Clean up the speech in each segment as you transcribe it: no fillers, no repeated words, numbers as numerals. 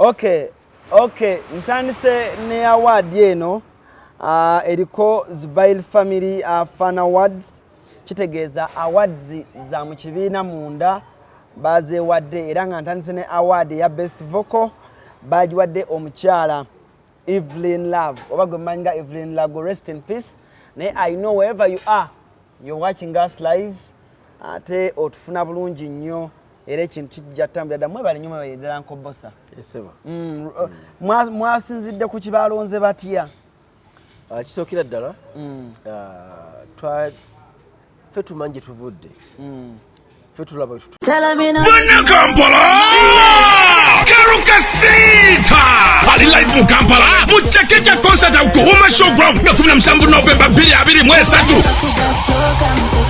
Okay, ntandise ne award eno eriko Zubairi Family Fan Awards kitegeeza awards za mu kibiina munda bazeewadde era nga ntandise ne award ya best vocal bagiwadde omukyala Evelyn Love oba gwe manyi nga Evelyn Love, rest in peace. I know wherever you are, you're watching us live ate otufuna bulungi nnyo era ekintu kijja tambula ddala mwebale nnyo mwebale ddala nkobosa eseba mwasinzidde ku kibalonze batya kisookera ddala ffe tumanyi gye tuvudde ffe tulaba Bwana Kampala Karukasita Ali live mu Kampala mu Chekecha concert Kuma showground na 17 November 2023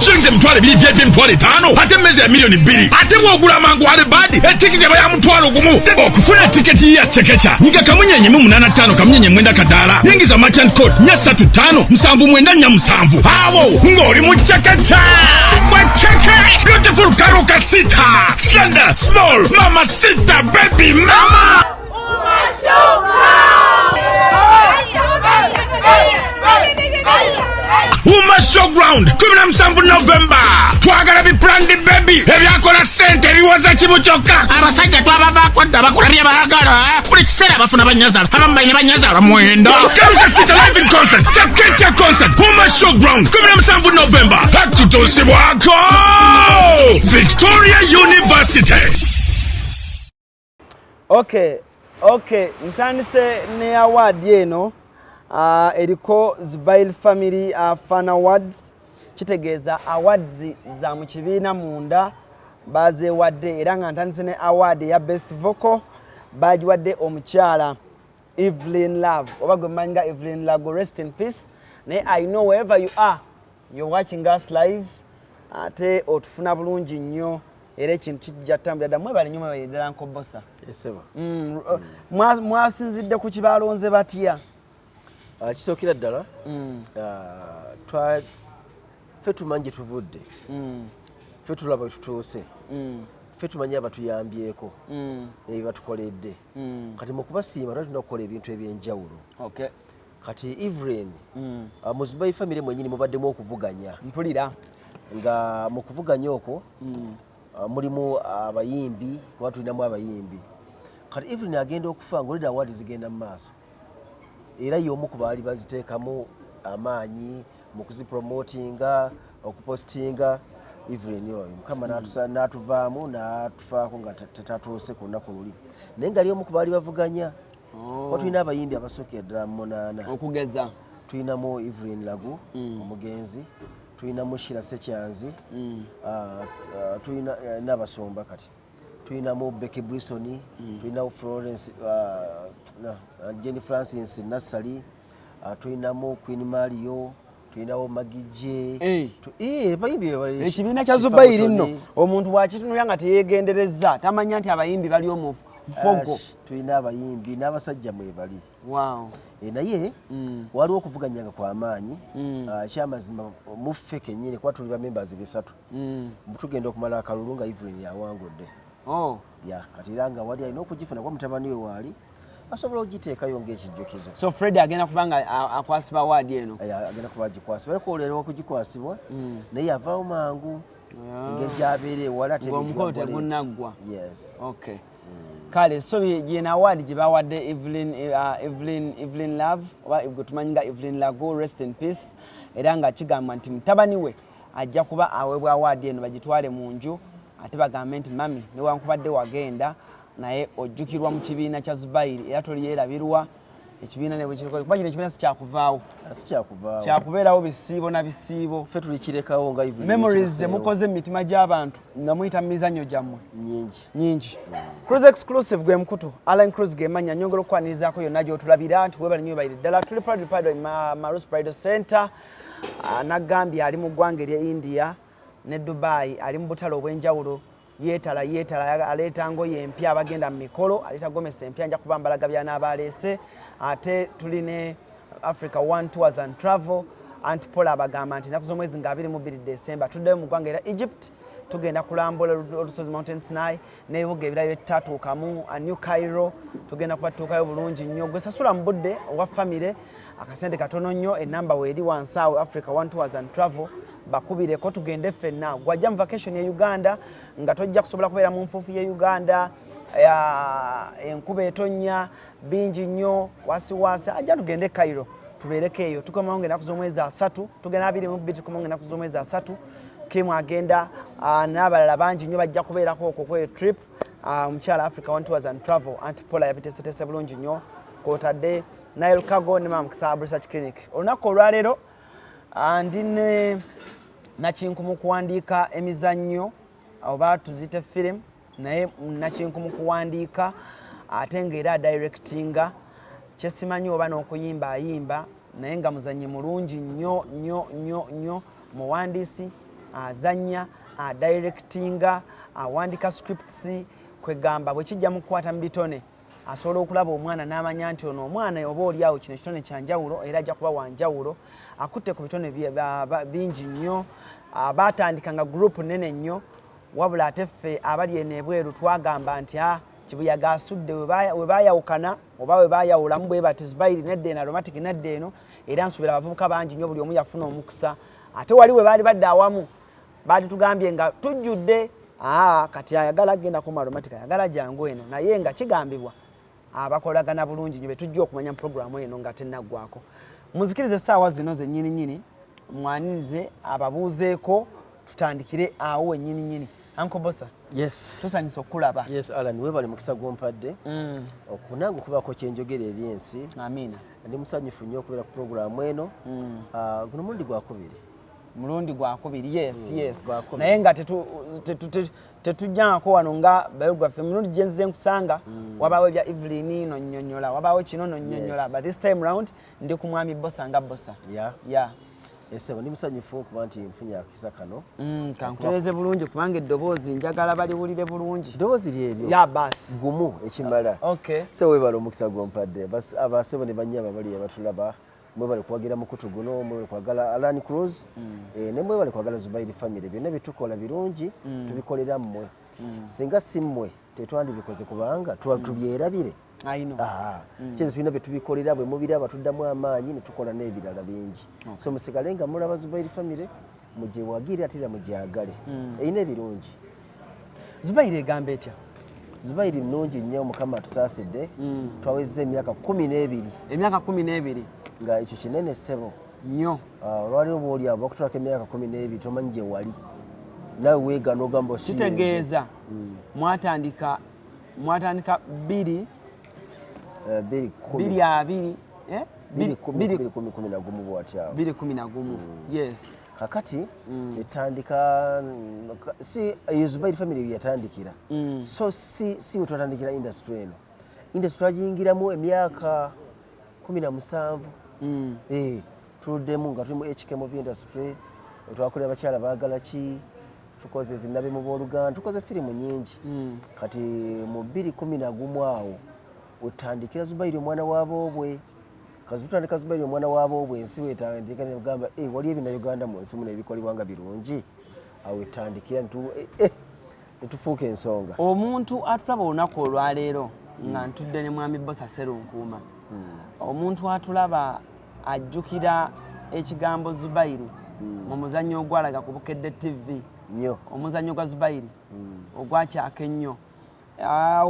Shinze mtwale bili VIP mtwale 5 ate meze ya milioni 2 ate wogula mangu wale badi etikiti ya mtwalo gumu okufuna tiketi ya Chekecha nika kamunyenye 85 kamunyenye mwenda kadala nyingi za merchant code nyasa 5 msamvu mwenda nya msamvu hawo ngori mu Chekecha Cheke beautiful Karukasita slender small mama sita baby mama Uma showground 17 November twagala bi brand baby ebyakola sente biwaza kimuchoka abasajja twabava kwadda bakulabye baagala buli kiseera bafuna banyazala abambaine banyazala mwenda Karukasita live in concert Chekecha concert Uma showground 17 November hakutosibwako Victoria University. Okay, ntandise ne award eno eriko Zubairi Family Fan Awards kitegeeza awards za mu kibiina munda bazeewadde era nga ntandise ne award ya best vocal bagiwadde omukyala Evelyn Love oba gwe manyi nga Evelyn Love, rest in peace. I know wherever you are, you're watching us live ate otufuna bulungi nnyo era ekintu kijja tambula ddala mwebale nnyo mwebale ddala nkobosa eseba mwasinzidde ku kibalonze batya kisookera ddala ffe tumanyi gye tuvudde ffe tulaba we tutuuse ffe tumanyi abatuyambyeko ebyo batukoledde kati mu kubasiima tulina okukola ebintu ebyenjawulo kati Evelyn mu Zubairi Family mwenyini mubaddemu okuvuganya mpulira nga mu kuvuganya okwo mulimu abayimbi kuba tulinamu abayimbi kati Evelyn agenda okufa ng'olida awadi zigenda mu maaso era y'omu ku baali baziteekamu amaanyi mu kuzipromotinga okupostinga Evelyn oyo mukama n'atuvaamu n'atufaako nga tetatuuse ku lunaku luli naye nga ali omu ku baali bavuganya kuba tulina abayimbi abasookera ddala mu 8 okugeza tulinamu Evelyn Lagu omugenzi tulinamu Shira Sekyanzi tulina n'abasomba kati tulinamu Becky Brisoni tulinamu Florence Jenny Francis Nassali tulinamu Queen Mario tulinamu Magije bayimbi ekibiina kya Zubairi nno omuntu bwakitunulya nga teyeegendereza tamanya nti abayimbi bali omufu fogo tulina abayimbi n'abasajja mwebali naye waliwo okuvuganyanga kwa maanyi kyamazima muffe kennyini kuba tuli bamembers besatu tugenda okumala akalulu nga Evelyn yawangudde kati era nga wali alina okugifuna kuba mutabani we waali asobola okugiteekayo ng'ekijjukizo so Fred agenda kubanga akwasibwa award eno agenda kuba agikwasibwa ariko olero okugikwasibwa naye yavaawo mangu engeri gy'abeera ewala omukolo tegunnaggwa kale so yena award gye bawadde Evelyn Love oba gwe tumanyi nga Evelyn Lago, rest in peace era nga kigamba nti mutabani we ajja kuba aweebwa award eno bagitwale mu nju ate bagambe nti mami newankubadde wagenda naye ojjukirwa mu kibiina kya Zubairi era toliyerabirwa ekibiina ne bwekiriko kuba kino ekibiina sikyakuvaawo kyakubeerawo bisiibo na bisiibo ffe tulikirekawo nga Evelyn memories zemukoze mu mitima gy'abantu nga muyita mu mizannyo gyammwe nyingi CRUZ exclusive gwe mukutu ALLANCRUZ gemanya nyongera okwanirizaako yonna gy'otulabira nti webale nnyo bayire ddala tuli proud Marus Bridal Center nagambye ali mu ggwanga erya India ne Dubai ali mu butale obw'enjawulo yeetala aleeta ngoye empya abagenda mu mikolo aleeta gomesa empya nja kubambalaga byanaabaleese ate tuli ne Africa One Tours and Travel Antipola abagamba nti naku z'omwezi nga 22 December tuddeyo mu ggwanga era Egypt tugenda kulambula olusozi Mountain Sinai n'ebibuga ebirala bitatuukamu New Cairo tugenda kubatuukayo bulungi nnyo gwe sasula mu budde owa famire akasente katono nnyo enamba weeri wansi awo Africa One Tours and Travel bakubireko tugende ffenna gwajja mu vacation ya Uganda nga tojja kusobola kubeera mu nfuufu ya Uganda enkuba etonnya bingi nnyo wasiwasi ajja tugende Cairo tubeereko eyo tukomawo ng'ennaku z'omwezi 3 tugenda 22 tukomawo ng'ennaku z'omwezi 3 Kim agenda n'abalala bangi nnyo bajja kubeerako okwo kwe trip omukyala Africa One Tours and Travel Antipola yabiteeseteese bulungi nnyo kw'otadde Nile Cargo ne Mamkisa Research Clinic olunaku olwaleero ndi ne nakinku mu kuwandiika emizannyo oba tuzite film naye nakinku mu kuwandiika ate ng'era directinga kyesimanyi oba n'okuyimba ayimba naye nga muzannyi mulungi nnyo muwandiisi azannya directinga awandika scripts kwegamba bwe kijja mu kukwata mu bitone asobola okulaba omwana n'amanya nti ono omwana oba oli awo kino kitone kya njawulo era ajja kuba wa njawulo akutte ku bitone bingi nnyo baatandika nga group nnene nnyo wabula ate ffe abali eno ebweru twagamba nti kibuyaga asudde we baayawukana oba we baayawulamu bwe bati Zubairi nedda eno Arromatic nedda eno era nsubira abavubuka bangi nnyo buli omu yafuna omukisa ate wali we baali badde awamu baali tugambye nga tujjudde kati ayagala agenda ku Arromatic ayagala jangu eno naye nga kigambibwa abakolagana bulungi nnyo betujja okumanya mu programu eno nga tennaggwako muzikirize essaawa zino zennyini nnyini mwanirize ababuuzeeko tutandikire awo wennyini nnyini Uncle Bossa yes tusanyusa okulaba yes Alan webale mukisa gwompadde okunange okubako kyenjogera eri ensi amina ndi musanyufu nnyo okubeera ku programu eno guno mulundi gwakubiri yes naye nga tetujjangako wano nga biography mulundi gyenzize nkusanga wabaawo ebya Evelyn nonyonyola wabaawo kino nonyonyola but this time round ndi ku mwami Bossa nga Bossa yeah Esebo ndi musanyufu kuba nti nfunye akisa kano kankutereeze bulungi kubanga eddoboozi njagala baliwulire bulungi eddoboozi lyeryo ya basi gumu ekimala okay so webale omukisa gwompadde abasebo ne banyaba bali abatulaba mwebale kuwagira mukutu guno mwebale kwagala ALLANCRUZ ne mwebale kwagala Zubairi family byonna bitukola birungi tubikolera mmwe singa si mmwe tetwandibikoze kubanga tubyerabire Yino kyenze tulina bye tubikolera bwe mubiraba tuddamu amaanyi ne tukola n'ebirala bingi so musigale nga mulaba Zubairi family mujje wagire atira mujyagale eyina ebirungi Zubairi egamba etya Zubairi nnungi nnyo mukama atusaasidde twawezza emyaka 12 nga ekyo kinene ssebo nnyo olwaliwo booli abo bakutulako emyaka 12 tomanyi gye wali nawe weegana ogamba kitegeeza mwatandika 2 2011 yes kakati etandika si Zubairi family yatandikira so si twatandikira industry eno industry twagiyingiramu emyaka 17 tuluddemu nga tuli mu HK movie industry twakolera abakyala baagala ki tukoze zinabe mu booluganda tukoze firimu nyingi kati mu 2011 awo utandikira Zubairi omwana w'aboobwe kazi tutandika Zubairi omwana w'aboobwe ensi wetandika ne bagamba wali ebina Uganda mu nsi muno ebikolebwanga birungi awo etandikira netufuuka ensonga omuntu atulaba olunaku olwaleero nga ntudde ne mwami Bossa Serunkuuma omuntu atulaba ajjukira ekigambo Zubairi mu muzannyo ogwalaga ku Bukedde TV nnyo omuzannyo gwa Zubairi ogwakyaka ennyo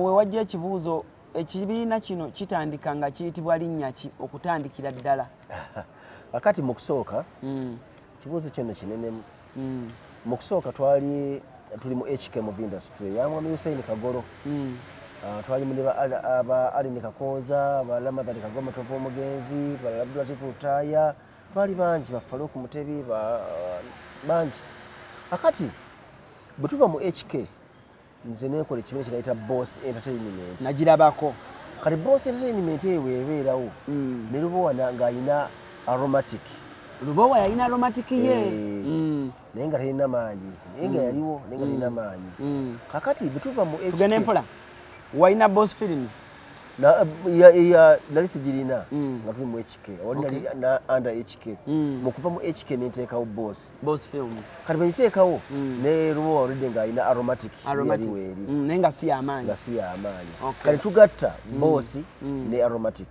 we wajja ekibuuzo ekibiina kino kitandika nga kiyitibwa linnya ki okutandikira ddala akati mu kusooka kibuuzo kyonna kinenemu mu kusooka tuli mu HK movie industry ya mwami Hussein Kagoro twali mu aba Aline Kakoza balamadhari Kagoma Tovu Omugenzi balabdulatif Utaya twali bangi bafalo ku Mutebi bangi akati bwe mu HK nze nekola ekibiina kinaita Boss Entertainment nagirabako kati Boss Entertainment eweebeerawo ne Lubowa ng'ayina Arromatic Lubowa yalina Arromatic ye naye nga talina maanyi naye nga yaliwo naye nga talina maanyi kakati bwe tuva mu HK tugende mpola walina Boss Films nali sigirina nga tuli mu HK wali nali under HK mu kuva mu HK nenteekawo boss films kati bwenteekawo ne lubowa oludde ng'alina Arromatic yali weeri naye nga si y'amaanyi kati tugatta boss ne Arromatic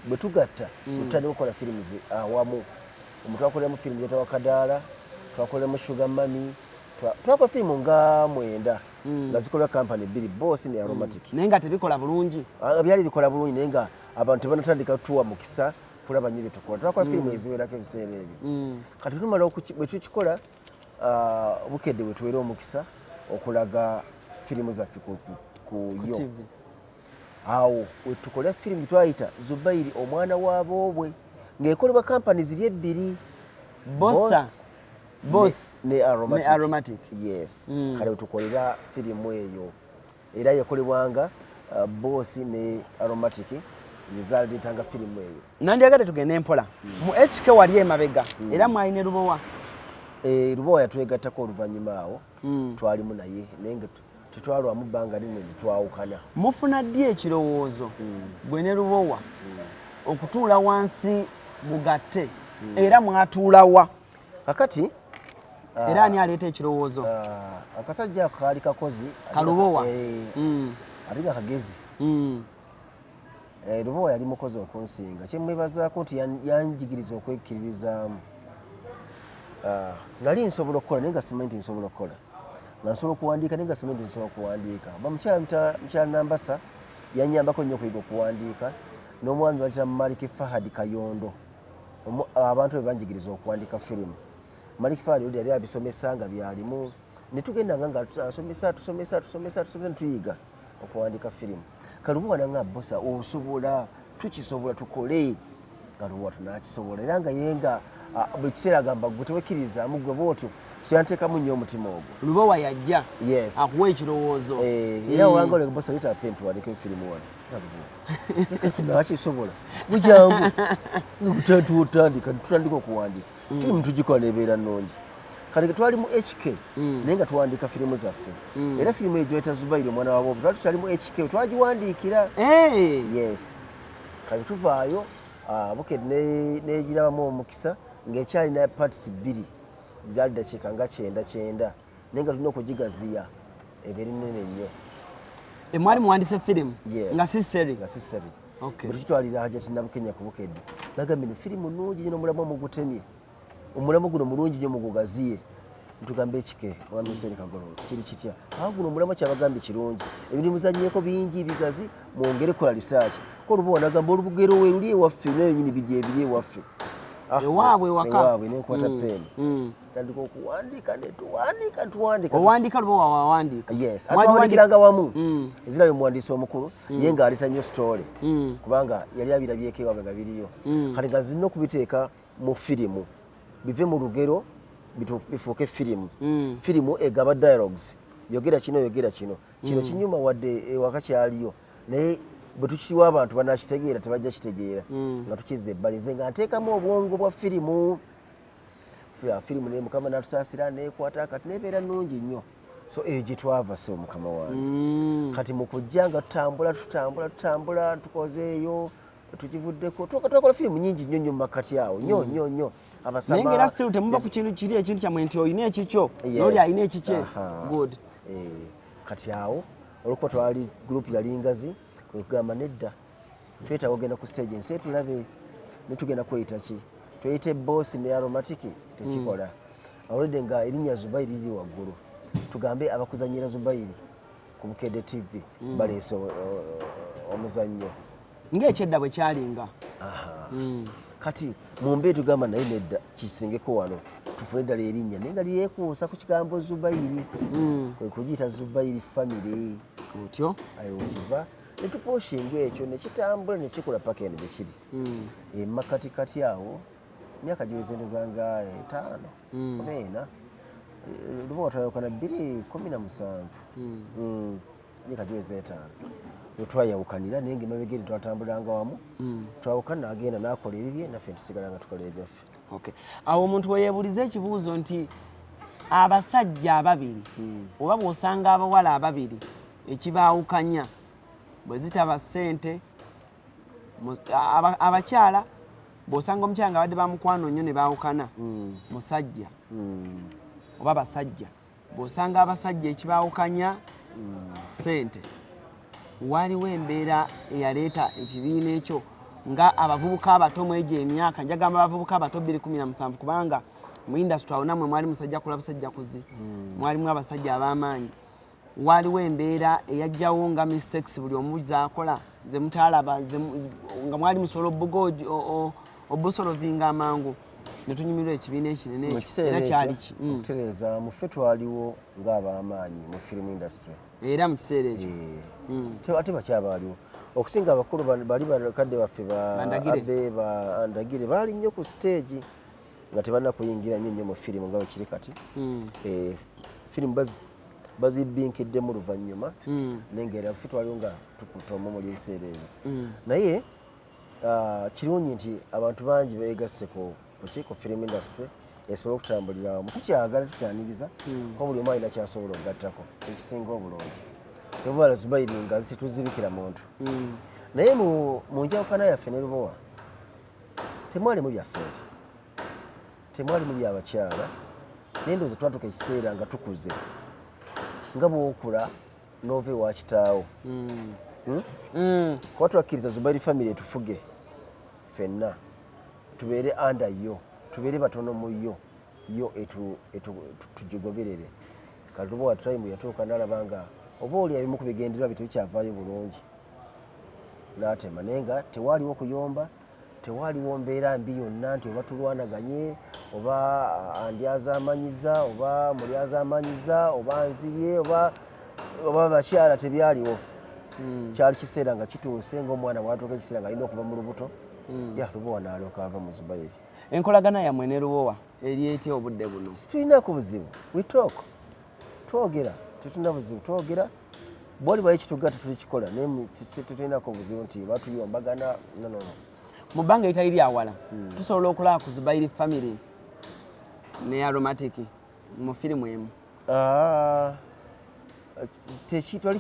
bwe tugatta tutandika okukola films awamu twakoleramu firimu gyetawa Kadaala twakoleramu Sugar Mami twakola firimu nga 9 nga zikolera kampani 2 boss ne Arromatic naye nga tebikola bulungi byali bikola bulungi naye nga abantu tebanatandika tuwa mukisa kulaba nnyo byetukola twakola firimu eziwerako ebiseera ebyo kati tumala bwe tukikola bukedde bwe tuweera omukisa okulaga firimu zaffe ku yo awo we tukola firimu gyetwayita Zubairi omwana w'aboobwe ng'ekolebwa kampani ziri 2 boss ne Arromatic yes kale we tukolera firimu eyo era yakolebwanga boss ne Arromatic yizalitanga firimu eyo nandyagadde tugende empola mu HK wali emabega era mwalina lubowa lubowa yatwegattako oluvannyuma awo twalimu naye naye nga tetwalwamu bbanga linene twawukana mufuna ddi ekirowoozo gwe ne lubowa okutuula wansi mugatte era mwatuulawa kakati era ani aleeta ekirowoozo akasajja ako kaali kakozi kalubowa ate nga kagezi lubowa yali mukozi okunsinga kyemwebazaako nti yanjigiriza okwekkiririzaamu nali nsobola okukola naye nga simanyi nti nsobola okukola nga nsobola okuwandiika naye nga simanyi nti nsobola okuwandiika mukyala Nambasa yanyambako nnyo okuyiga okuwandiika n'omwami baleta Malik Fahad Kayondo abantu be banjigiriza okuwandiika firimu Malik Fahad yali abisomesa nga byalimu ne tugendanga nga tusomesa tuyiga okuwandiika firimu kalubowa nanga bosa osobola tukisobola tukole kalubowa tunakisobola era nga yenga buli kiseera agamba gwe tewekkiririzaamu gwe bootyo siyanteekamu nnyo omutima ogwo lubowa yajja akuwa ekirowoozo era wanga ole bosa leta pen tuwandiika efirimu wano tunakisobola bukyangu tutandika okuwandiika firimu tugikola nebeera nnungi kati twali mu HK naye nga tuwandiika firimu zaffe era firimu eyo gyeta Zubairi omwana waboobu twali tukyali mu HK twagiwandiikira yes kati tuvaayo bukedde negirabamu omukisa ng'ekyalina parts 2 zaali dakiika nga 9 naye nga tulina okugigaziya ebeera nnene nnyo mwali muwandiise firimu nga siseri bwe tutwalira Hajati Nabukenya ku bukedde nagambye no firimu nnungi nnyo n'omulamwa mugutemye omulamwa guno mulungi nnyo mugugaziye ntugamba ekike mwami Hussein Kagolo kiri kitya guno omulamwa kyabagambye kirungi ebimuzanyeeko bingi bigazi mwongere kola research ko lubowa nagamba olubugero we luli ewaffe nayo nyini bijja ebiri ewaffe ewaabwe waka nenkwata peni tandika okuwandiika netuwandiika owandiika lubowa wawandiika yes atwawandikiranga wamu ezirabye muwandiisi omukulu ye ng'aleeta nnyo story kubanga yali abirabyeko ewaabwe nga biriyo kati nga zirina okubiteeka mu firimu bive mu lugero bifuuke firimu firimu egaba dialogues yogera kino kino kinyuma wadde ewaka kyaliyo naye bwe tukiwa abantu banakitegeera tebajja kitegeera nga tukizza ebbalize nga nteekamu obwongo bwa firimu naye mukama natusaasira neekwata akati nebeera nnungi nnyo so eyo gye twava se omukama wange kati mu kujja nga tutambula tukozeeyo tukivuddeko twakola firimu nyingi nnyo mu makati awo nnyo naye ngera still temuva ku kintu kiri ekintu kyammwe nti olina ekikyo n'oli alina ekikye good kati awo olwokuba twali gurupu yali ngazi kwekugamba nedda twetaaga ogenda ku stage ensi etulabe netugenda kweyita ki tweyite boss ne Arromatic tekikola awulidde nga erinnya Zubairi liri waggulu tugambe abakuzanyira Zubairi ku Bukedde TV baleese omuzannyo ng'ekyedda bwe kyalinga kati mumbe tugamba naye nedda kisingeko wano tufune eddala erinnya naye nga lyekuusa ku kigambo Zubairi kwe kugiyita Zubairi family otyo ayo kiva netuposhinga ekyo nekitambula nekikola paka eno gyekiri emakatikati awo myaka giweze endozanga 5 oba 4 lubowa twayawukana 2017 myaka giweze 5 wetwayawukanira naye ngaemabega eri twatambulanga wamu twawukana agenda nakola ebibye naffe tusigala nga tukola ebyaffe awo omuntu weyeebuliza ekibuuzo nti abasajja ababiri oba bw'osanga abawala ababiri ekibaawukanya bwe zitaba ssente abakyala bw'osanga omukyala nga badde bamukwano nnyo ne baawukana musajja oba basajja bw'osanga abasajja ekibaawukanya ssente waliwo embeera eyaleeta ekibiina ekyo nga abavubuka abato mu egyo emyaka njagamba abavubuka abato 2017 kubanga mu industry awo namwe mwali musajja kula busajja kuzi mwalimu abasajja ab'amaanyi waliwo embeera eyajjawo nga mistakes buli omu zaakola ze mutalaba nga mwali musobola obusolovinga amangu ne tunyumirwa ekibiina ekinene era kyali ki okutereeza mu ffe twaliwo ng'ab'amaanyi mu film industry era mu kiseera ekyo ate bakyaba waliwo okusinga abakulu bali bakadde baffe abe bandagire baali nnyo ku stage nga tebalina kuyingira nnyo mu firimu nga bwekiri kati firimu bazibinkiddemu luvannyuma nengeera ffe twaliwo nga tukutomu muli ebiseera ebyo naye kirungi nti abantu bangi beegasse ku film industry esobola okutambulira wamu tukyagala tukyaniriza ko buli omu alina kyasobola okugattako ekisinga obulungi tebubaala Zubairi ngazi tetuzibikira muntu naye mu njawukana yaffe ne Lubowa temwalimu bya ssente temwalimu byabakyala naye ndowooza twatuuka ekiseera nga tukuze nga bw'okula n'ova ewa kitaawo kuba twakkiriza Zubairi family etufuge ffenna tubeere under yo tubeere batono mu yo tugigoberere kati Lubowa time yatuuka n'alaba nga oba oli abimu ku bigendererwa bye tebikyavaayo bulungi n'atema naye nga tewaaliwo kuyomba tewaaliwo mbeera mbi yonna nti oba tulwanaganye oba andyazamanyiza oba mulyazamanyiza oba nzibye oba bakyala tebyaliwo kyali kiseera nga kituuse ng'omwana bwatuuka ekiseera nga alina okuva mu lubuto Lubowa n'alyoka ava mu Zubairi. Enkolagana yammwe ne Lubowa eri etya obudde buno? Situlinako buzibu, we talk, twogera tetulina buzibu twogera bwali baye kitugatta tulikikola naye tetulinako buzibu nti batuyombagana no. Mu bbanga eritali lyawala tusobola okulaba ku Zubairi family ne Arromatic mu firimu emu twali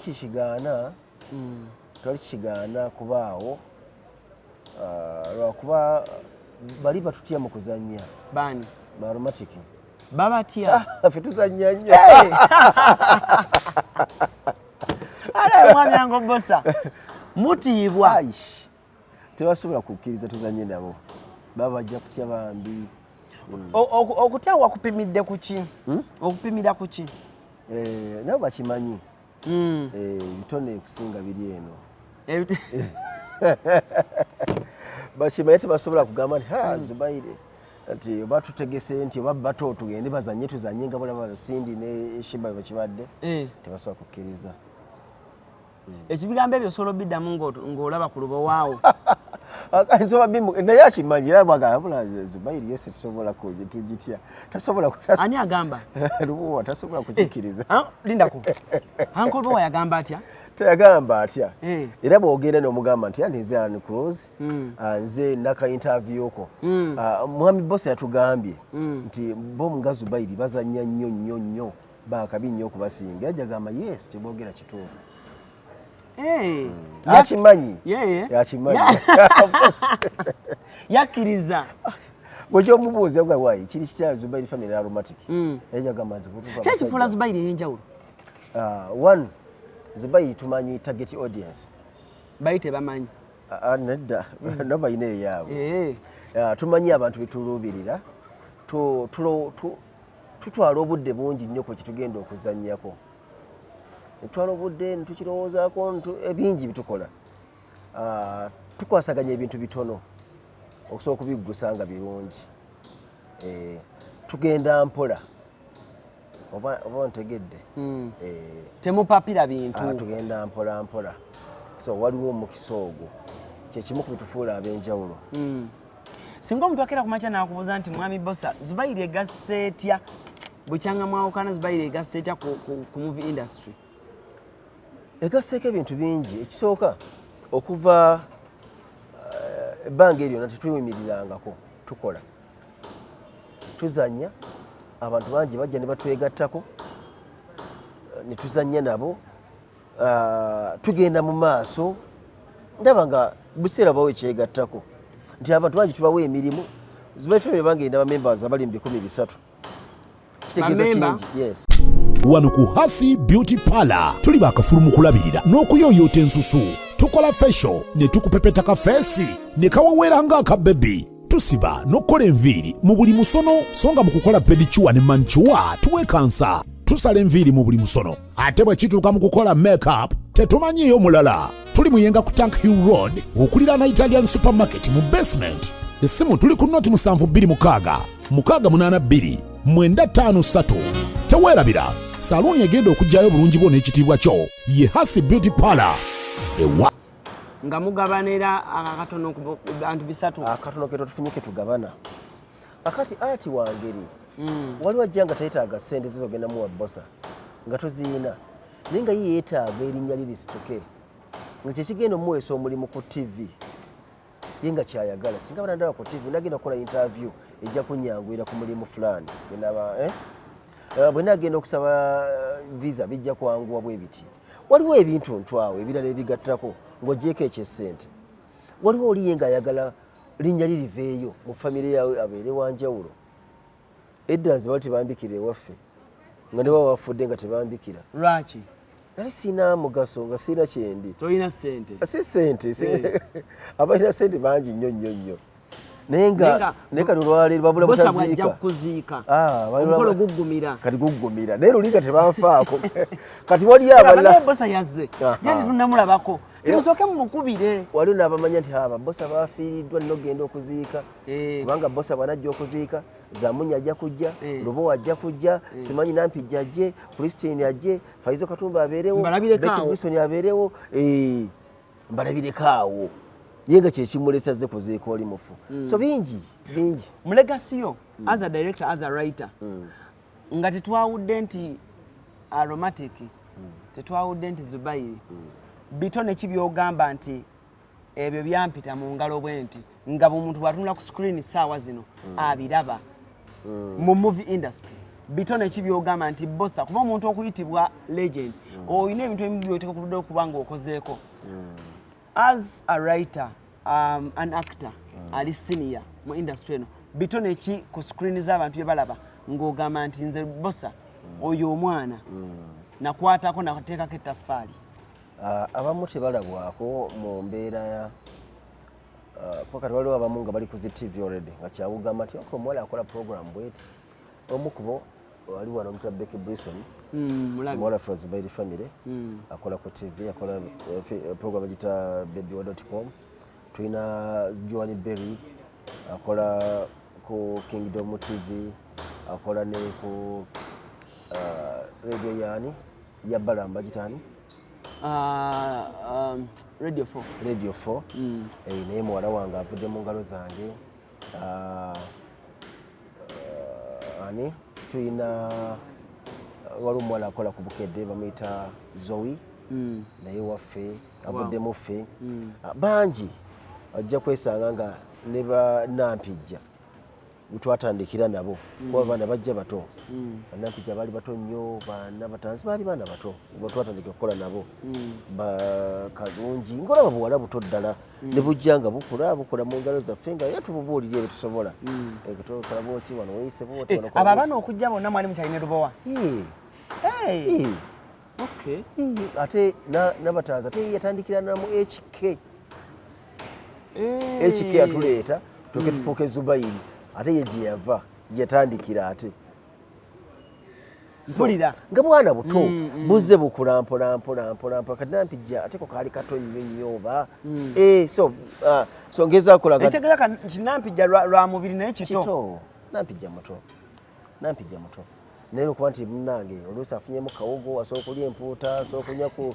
kikigaana kubaawo lwakuba bali batutya mu kuzannya baani ba Arromatic babatya ffe tuzannya nnyo ala mwami yango bossa mutiibwa tebasobola kukkiriza tuzanye nabo baba bajja kutya bambi okutya wakupimidde ku ki okupimira ku ki nabo bakimanyi bitone kusinga biri eno bakimanyi tebasobola kugamba nti Zubairi nti oba tutegese nti oba bato tugende tuzanye nga bulaba Sindi ne Shimba bakibadde tebasobola kukkiriza ekibigambo ebyo solo biddamu ng'olaba ku Lubowaawo naye akimanyi era bwagabula Zubairi yose tusobola tugitya tasobola ani agamba Lubowa tasobola kukikkiriza lindako Uncle Lubowa yagamba atya teyagamba atya era bw'ogenda n'omugamba nti nze ALLANCRUZ nze naka interview ko mwami boss yatugambye nti bo nga Zubairi bazannya nnyo bakabi nnyo okubasinga yagamba yes tebogera kituufu akimanyi yakimanyi yakkiriza bwekyomubuuza nga wayi kiri kitya Zubairi family ne Arromatic yagamba nti kyekifuula Zubairi ey'enjawulo one Zubairi tumanyi target audience bayi tebamanyi nedda no bayina eyaabwe tumanyi abantu betuluubirira tutwala obudde bungi nnyo ku kitugenda okuzannyako netwala obudde netukirowoozaako ebingi bitukola tukwasaganya ebintu bitono okusobola okubiggusa nga birungi tugenda mpola oba ontegedde temupapira bintu tugenda mpola so waliwo omukisa ogwo kyekimu ku bitufuula ab'enjawulo singa omuntu akera kumakya n'akubuuza nti mwami bossa Zubairi egasse etya bukyanga mwawukana Zubairi egasse etya ku movie industry egasseeko ebintu bingi ekisooka okuva ebbanga eryo na tetweyimirirangako tukola tuzannya abantu bangi bajja ne batwegattako ne tuzannya nabo tugenda mu maaso ndaba nga buseera bawe kyegattako nti abantu bangi tubawe emirimu Zubairi family bagenda ba members abali mu 100 kitegeeza kingi yes wano ku Hasi Beauty Parlor tuli bakafulu mu kulabirira n'okuyooyoota ensusu tukola facial ne tukupepeta ka face ne kawawera ng'aka baby tusiba n'okukola enviiri mu buli musono songa mu kukola pedicure ne manicure tuwe kansa tusala enviiri mu buli musono ate bwe kituuka mu kukola makeup tetumanyiyo mulala tuli muyenga ku Tank Hill Road okuliraana Italian supermarket mu basement essimu tuli ku noti 72 682 953 teweerabira saluni egenda okujjayo bulungi bwo n'ekitiibwa kyo ye Hasi Beauty Parlor ewa nga mugabanira akatono ku bantu bisatu akatono keto tufunyike tugabana akati ati wangeri wali wajjanga tayetaaga sente zizogenda mu wabbosa nga toziina ninga yeetaaga erinnya lirisituke nga kyekigenda omuweesa omulimu ku TV yenga kyayagala singa banandaba ku TV nagenda okukola interview ejja kunyangwira ku mulimu fulani bwe nagenda okusaba visa bijja kwanguwa bwe biti waliwo ebintu ntwawe ebirala ebigattako ng'ogyeko ekyessente waliwo oliye nga ayagala linnya liriveeyo mu famire yawe abeere wanjawulo edda nze bali tebambikira ewaffe nga ne baba bafudde nga tebambikira lwaki nali siina mugaso nga siina kyendi tolina sente si sente abalina sente bangi nnyo naye nga kati olwaleero babula butaziika kuziika omukolo guggumira kati guggumira naye lulinga tebanfaako kati waliyo abalala bosa yazze jali tunamulabako timusooke mumukubire waliwo n'abamanya nti bosa bafiiriddwa nina ogenda okuziika kubanga bosa bwanajja okuziika zamunya ajja kujja lubowa ajja kujja simanyi nampijja ajje Christine ajje Faizo Katumba abeerewo Beki abeerewo mbalabireko yenga kyekimulesa ze kuziika oli mufu so bingi mulegasiyo as a director as a writer nga tetwawudde nti Arromatic tetwawudde nti Zubairi bito nekibyogamba nti ebyo byampita mu ngalo bwe nti nga omuntu bwatunula ku screen saawa zino abiraba mu movie industry bito nekibyogamba nti bossa kuba omuntu okuyitibwa legend oyina ebintu ebimu byoteekwa okuba nga okozeeko as a writer an actor ali senior mu industry eno bito neki ku screen z'abantu bye balaba ng'ogamba nti nze bossa oyo omwana nakwatako nateekako ettaffaali abamu tebalabwako mu mbeera ya kati waliwo abamu nga bali ku zi TV already nga kyawugamba nti omuwala akola program bweti omu kubo wali wano omutwa Becky Brisson omuwala ffe Zubairi family akola ku TV akola program egita babywa.com tulina Joan Berry akola ku Kingdom TV akola ne ku radio yani ya Balamba gitani Radio 4 naye muwala wange avudde mu ngalo zange ani tulina wali omuwala akola ku Bukedde bamuyita Zoe naye waffe avudde mu ffe bangi ajja kwesanga nga ne banampijja twatandikira nabo kuba abaana bajja bato banampijja baali bato nnyo baana batanzi baali baana bato twatandika okukola nabo kalungi ngolaba buwala buto ddala ne bujja nga bukula mu ngalo zaffe nga tububuulira ebyo tusobola tokola bwoki wano weyise bwoti abo abaana okujja bonna mwali mukyalina lubowa ate nabatanzi ate yatandikira namu HK atuleeta tuke tufuuke Zubairi ate ye gye yava gye yatandikira ate nga bwana buto buzze bukula mpola kati nampijja ate ko kaali kato nnyo oba so ngezakolaga nampijja lwa mubiri naye kito nampijja muto naye okuba nti munnange oluusi afunyemu kawogo asobola okulya empuuta asobola okunywa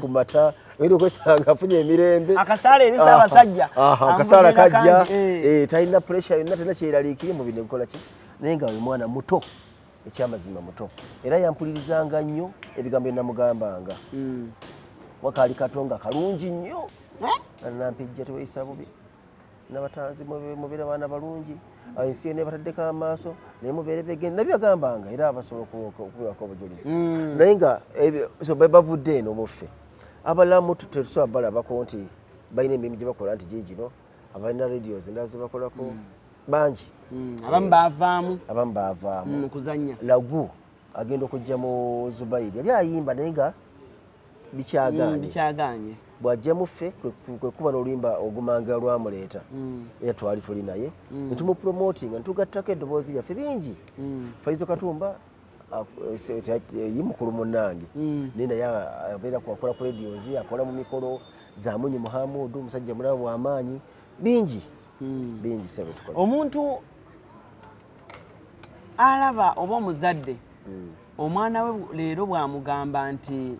ku mata era okwesanga afunye emirembe akasaala eri Ssaabasajja akasaala kajja talina pressure yonna tena kyeraliikire mu bino bikola ki naye nga we mwana muto ekyamazima muto era yampulirizanga nnyo ebigambo byenamugambanga wakaali katonga kalungi nnyo nampijja teweyisa bubi nabatanzi mubeera baana balungi ensi yonna ebataddeko amaaso naye mubeere begenda nabyo yagambanga era abasobola okubiwako obujulizi naye nga bavudde eno muffe abalamu tetusobola balabako nti balina emirimu gye bakola nti gigino abalina radios endala ze bakolako bangi abamu baavaamu okuzanya lagu agenda okujja mu Zubairi yali ayimba naye nga bikyaganye bw'ajja muffe kwe kuba n'oluyimba ogumanga lwamuleeta era twali tuli naye ne tumupromotinga ne tugattako eddoboozi lyaffe bingi Faizo Katumba yimukulu munnange naye naye abeera kwakola ku radios akola mu mikolo za Munyi Muhamudu musajja mulamu w'amaanyi bingi sebe tukoze omuntu alaba oba omuzadde omwana we leero bw'amugamba nti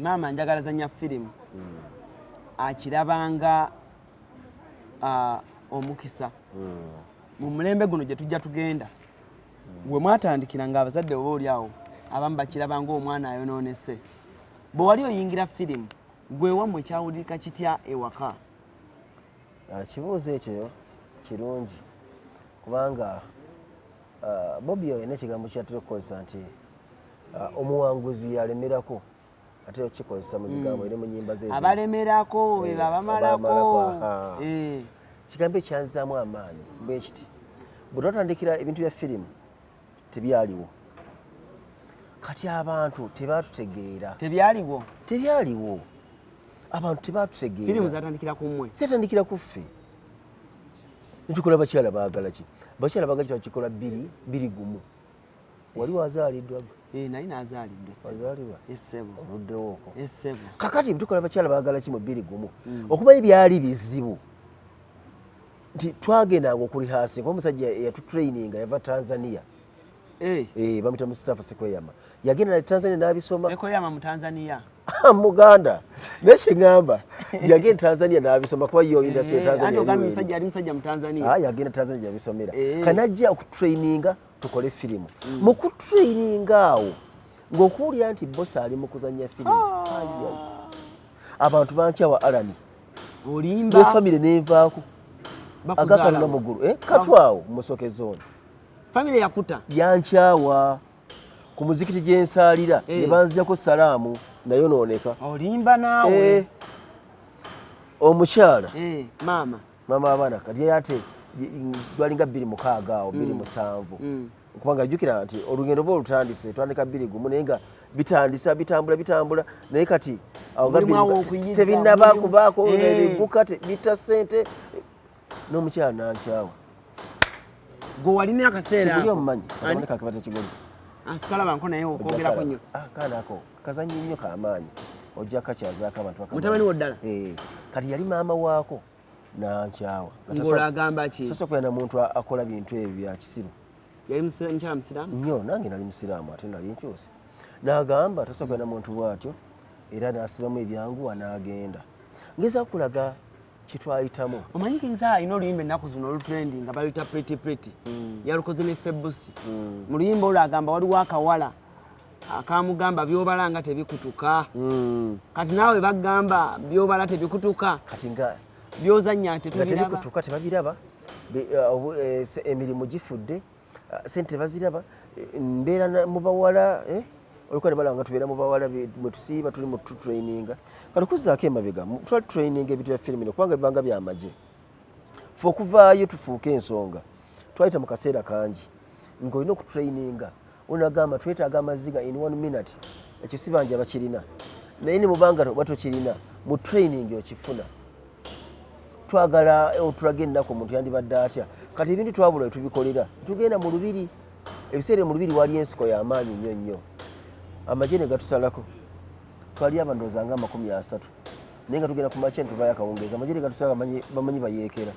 maama njagala zanya firimu akirabanga omukisa mu mulembe guno gye tujja tugenda bwe mwatandikira nga abazadde oba oli awo abamu bakirabanga omwana ayonoonese bwe wali oyingira firimu gwe wammwe kyawulirika kitya ewaka kibuuzo ekyo kirungi kubanga Bobi oyo n'ekigambo kyatera okukozesa nti omuwanguzi yalemerako ate okikozesa mu bigambo eri mu nnyimba ze abalemerako be babamalako kigambo ekyanzaamu amaanyi bwe kiti bwe twatandikira ebintu bya firimu tebyaliwo kati abantu tebatutegeera tebyaliwo abantu tebatutegeera firimu zatandikira ku mmwe zatandikira ku ffe nitukola bakyala baagala ki bakyala baagala kyakikola bbiri gumu wali wazaaliddwa nali nazaaliddwa wazaalibwa essebo oluddewooko essebo kakati tukola bakyala baagala ki mu bbiri gumu okumanyi byali bizibu nti twagendanga okulihasi kuba omusajja eyatutraininga yava Tanzania bamuyita Mustafa Sekweyama yagenda na Tanzania n'abisoma Sekweyama mu Tanzania muganda nekiŋŋamba yagenda Tanzania n'abisoma kuba yo industry ya Tanzania yali musajja mu Tanzania yagenda Tanzania gyabisomera kanajja okutraininga tukole firimu mu kutraininga awo ng'okuwulira nti bosi ali mu kuzanya firimu abantu bankyawa Alani olimba nefamire nenvaako agakalula muggulu katwawo musoke zone famire yakuta yankyawa ku muzikiti gye nsaalira ne banzijako salaamu nayonooneka olimba naawe omukyala maama abaana kati ate lwalinga 26 awo 27 kubanga jjukira nti olugendo bwe olutandise twandika 2 naye nga bitambula naye kati tebinnaba kubaako nebiguka bita ssente n'omukyala nankyawa gwe walina akaseera kiguli omumanyi akamane kakibata kiguli asikalabako naye okwogerako nnyo kaanako kazanyi nnyo kamaanyi ojja kakyazaako abantu mutabani wo ddala kati yali maama waako nankyawa ng'olagamba ki soso kwena muntu akola bintu ebyo bya kisiru yali mukyala musiraamu nnyo nange nali musiraamu ate nali nkyuse n'agamba tosobola kwena muntu bw'atyo era n'asibiramu ebyanguwa n'agenda ngeza kulaga kitwayitamu omanyi kinza alina oluyimba ennaku zino olutrendi nga baluyita pretty yalukoze ne Febusi mu luyimba olwo agamba waliwo akawala akamugamba byobala nga tebikutuka kati naawe bagamba byobala tebikutuka kati nga byozanya tebikutuka tebabiraba emirimu gifudde sente tebaziraba mbeera mu bawala olikuwa ne balanga tubeera mu bawala mwe tusiiba tuli mu tutraininga kati kuzaako emabega twali traininga ebintu bya firimu kubanga bibanga byamagye fe okuvaayo tufuuke ensonga twayita mu kaseera kangi ng'olina okutraininga onagamba twetaaga amaziga in 1 minute ekyo si bangi abakirina naye ne mubanga oba tokirina mu training okifuna twagala otulaga ennaku omuntu yandibadde atya kati ebintu twabula tubikolera tugenda mu lubiri ebiseera mu lubiri wali ensiko y'amaanyi nnyo nnyo amagye ne gatusalako twali abandooza nga 30 naye nga tugenda ku makya ne tuvaayo akawungeeza amagye ne gatusala bamanyi bayeekera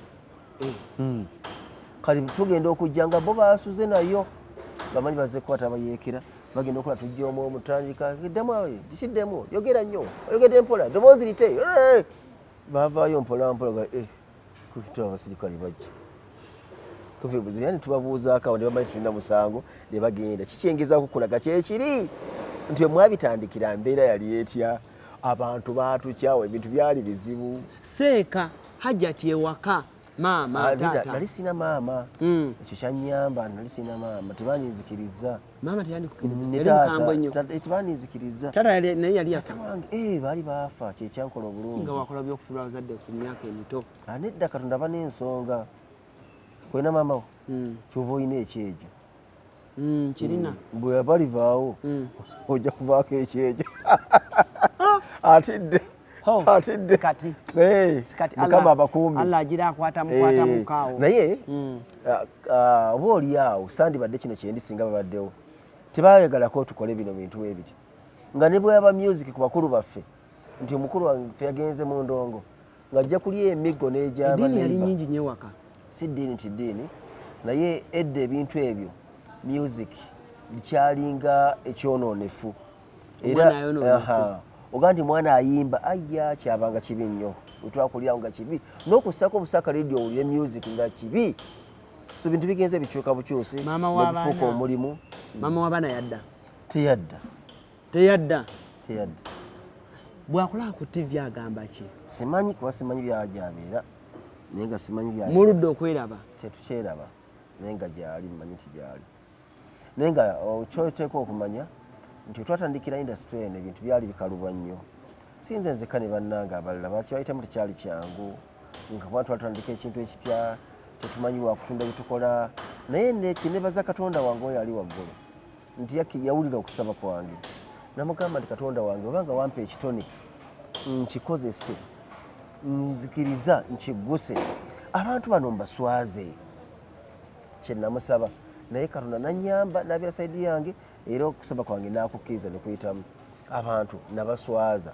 kati tugenda okujja nga bo baasuze nayo bamanyi bazze kukwata abayeekera bagenda okola tujja omu omutandika ddemu awe kikiddemu yogera nnyo oyogedde mpola ddoboozi lite baavaayo mpolampola kufitula abasirikale bajja tuvebuzi yani tubabuuzaako awo ne bamanyi tulina musango ne bagenda kikyengezaako kulaga kyekiri nti mwabitandikira mbeera yali etya abantu baatukyawo ebintu byali bizibu seeka hajjati ewaka Mama tata nali sina mama ekyo kyanyamba nali sina mama tebanizikiriza mama teyandikukiriza yali mukambwe nnyo tebanizikiriza tata naye yali yafa baali baafa kyekyankola obulungi nga wakola byokufulwa abazadde ku myaka emito nedda Katonda banensonga kwena mamawo kyova olina ekyejo kirina bwe balivaawo ojja kuvaako ekyejo atidde sikati mukama abakuumi Allah agira akwata mukaawo naye oba oli awo sandibadde kino kyendisinga babaddewo tebayagalako tukole bino bintu ebiti nga ne bweyaba music ku bakulu baffe nti omukulu waffe yagenze mu ndongo ng'ajja kulya emiggo n'ejaba eddiini yali nnyingi nnyo ewaka si ddiini tiddiini naye edda ebintu ebyo music likyalinga ekyonoonefu era oga nti mwana ayimba aya kyabanga kibi nnyo wetwakulyawo nga kibi n'okussako obusaka radio owulire music nga kibi so bintu bigenze bikyuka bukyusi nebifuuka omulimu mama w'abaana teyadda bwakulaba ku TV agamba ki simanyi kuba simanyi byajabeera naye nga simanyi muludde okweraba tetukyeraba naye nga gyali mmanyi tigyali naye nga kyoteeka okumanya nti twatandikira industry eno ebintu byali bikaluba nnyo sinze nzekka ne bannanga abalala bakibayitamu tekyali kyangu nga kuba twatandika ekintu ekipya tetumanyi wakutunda bitukola naye nekinebaza Katonda wange oyo ali waggulu nti yawulira okusaba kwange namugamba nti Katonda wange obanga wampa ekitone nkikozese nzikiriza nkiguse abantu bano mbaswaze kyenamusaba naye Katonda nanyamba nabira saidi yange era okusaba kwange nakukkiriza nekuyitamu abantu nabaswaza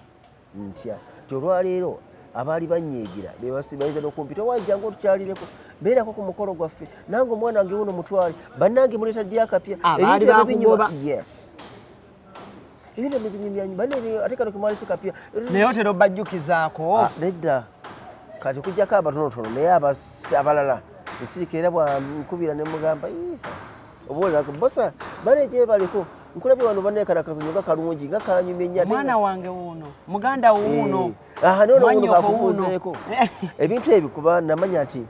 ntya ti olwaleero abaali banyeegira bayinza n'okumpita wajjanga otukyalireko beerako ku mukolo gwaffe nange omwana wange wuno mutwale bannange muleeta ddi akapya ebintu ebinyumyanyu ate kano kimwalisi kapya naye otera obajjukizaako nedda kati okujjako abatonotono naye abalala nsirika era bwankubira nemugamba obaolirako bosa baneje baliko nkulabye wano banekana kazanyo nga kalungi nga kanyumya nnyo mwana wange wuno muganda wuno nono wuno kakubuuzeeko ebintu ebyo kuba namanya nti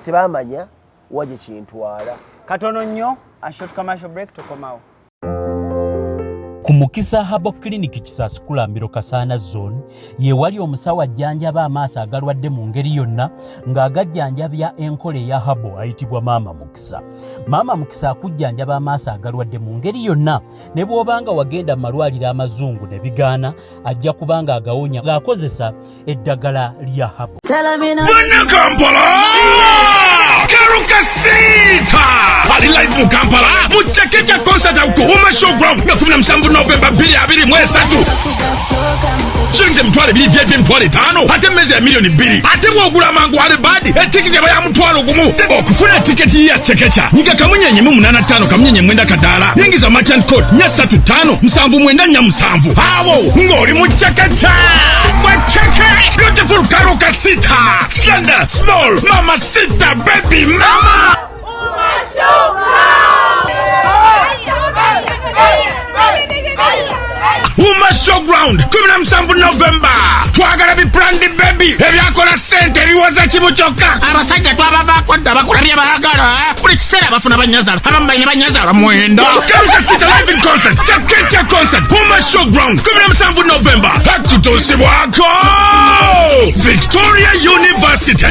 tebamanya waje kintwala katono nnyo a short commercial break tukomawo ku Mukisa Habo Clinic Kisaskulambiro Kasana Zone yewali omusawo ajjanjaba amaaso agalwadde mu ngeri yonna ng'agajjanjabya enkole ya Habo ayitibwa Maama Mukisa. Maama Mukisa akujjanjaba amaaso agalwadde mu ngeri yonna ne bw'obanga wagenda mu malwaliro amazungu ne bigaana ajja kubanga agawonya ng'akozesa eddagala lya Habo. Kampala! Karukasita! Ali live mu Kampala mu Chakecha concert Oklahoma showground nga 17 November 2023. Shilingi mtwale 2,500 ate mezi ya milioni 2 ate bwogula mangu wale badi etikiti aba ya mtwalo gumu okufuna tiketi ya Chakecha nyiga kamunyenye 85 kamunyenye mwenda kadala yingiza merchant code 35979 hawo ngoli mu Chakecha Cheke beautiful Karukasita slender small mama sita baby mama Showground 17 November twagala biplandi baby ebyakola sente biwoza kibuchoka abasajja twabavaako dda bakulabye baagala buli kiseera bafuna banyazala abamu balina banyazala mwenda Karukasita live in concert Chakecha concert Huma Showground 17 November hakutosibwako Victoria University